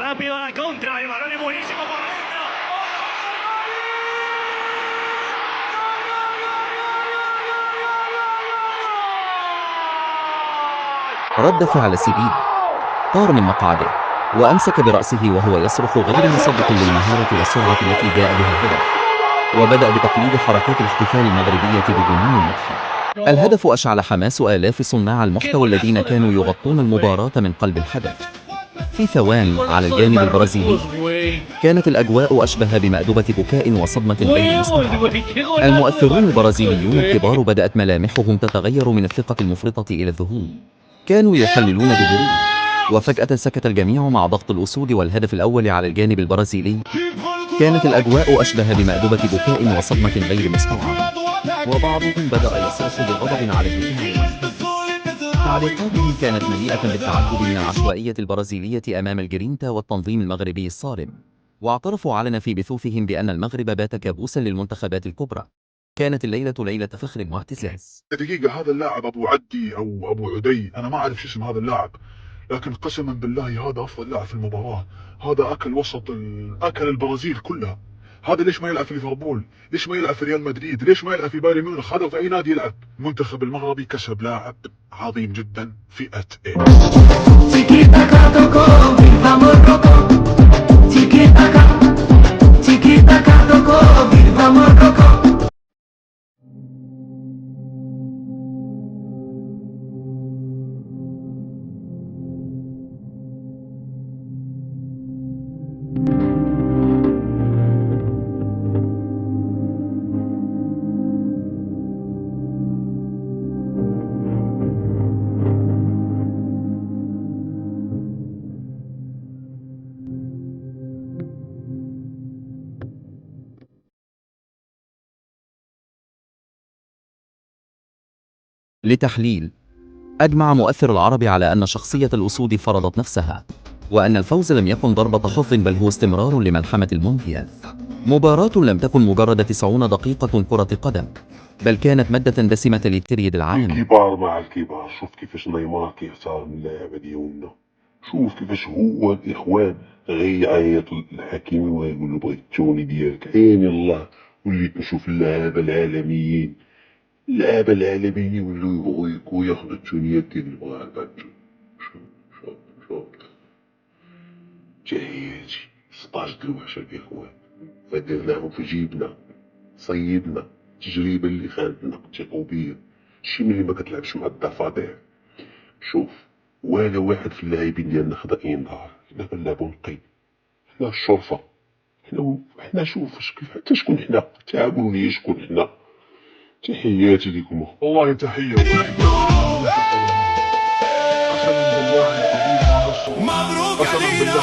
Rápido a la contra, el balón es buenísimo por dentro. رد فعل سيبيل، طار من مقعده وأمسك برأسه وهو يصرخ غير مصدق للمهارة والسرعة التي جاء بها الهدف، وبدأ بتقليد حركات الاحتفال المغربية بجنون مضحك. الهدف أشعل حماس آلاف صناع المحتوى الذين كانوا يغطون المباراة من قلب الحدث. في ثوان على الجانب البرازيلي كانت الأجواء أشبه بمأدبة بكاء وصدمة غير مستوعبة. المؤثرون البرازيليون الكبار بدأت ملامحهم تتغير من الثقة المفرطة إلى الذهول، كانوا يحللون ببرود، وفجأة سكت الجميع مع ضغط الأسود والهدف الأول على الجانب البرازيلي. كانت الأجواء أشبه بمأدبة بكاء وصدمة غير مستوعبة، وبعضهم بدأ يصرخ بغضب على الجميع. تعليقاتهم كانت مليئة بالتعجب من العشوائية البرازيلية أمام الجرينتا والتنظيم المغربي الصارم، واعترفوا علنا في بثوثهم بأن المغرب بات كابوسا للمنتخبات الكبرى. كانت الليلة ليلة فخر واعتزاز. دقيقة، هذا اللاعب أبو عدي أو أبو عدي، أنا ما أعرف شو اسم هذا اللاعب، لكن قسما بالله هذا أفضل لاعب في المباراة. هذا أكل وسط أكل البرازيل كلها. هذا ليش ما يلعب في ليفربول؟ ليش ما يلعب في ريال مدريد؟ ليش ما يلعب في بايرن ميونخ؟ هذا في أي نادي يلعب؟ المنتخب المغربي كسب لاعب عظيم جدا فئة A. لتحليل: أجمع مؤثر العرب على أن شخصية الأسود فرضت نفسها، وأن الفوز لم يكن ضربة حظ بل هو استمرار لملحمة المونديال. مباراة لم تكن مجرد 90 دقيقة كرة قدم، بل كانت مادة دسمة للتريد العالمي. الكبار مع الكبار، شوف كيفاش نيمار كيختار اللعبة ديالنا، شوف كيفاش هو الإخوان غيعيطوا للحكيمي ويقول له بغيت التوني ديالك، عيني الله. وليت نشوف اللعابة العالميين، اللعابة العالميين يولوا يبغوا ياخدوا التونيات ديال المغاربة. شوف شوف شوف تحياتي 16 الوحشة الإخوان، فدرناهم في جيبنا، صيدنا التجربة اللي خانتنا، تيقوا بيا. شي ملي ما كتلعبش مع الضفادع. شوف، ولا واحد في اللاعبين ديالنا خدا انذار، حنا كنلعبو نقي، حنا الشرفة، حنا شوف كيف حتى شكون حنا، تعاونوني شكون حنا. تحياتي ليكم. والله تحية. قسما بالله العظيم ما قصروا. قسما بالله.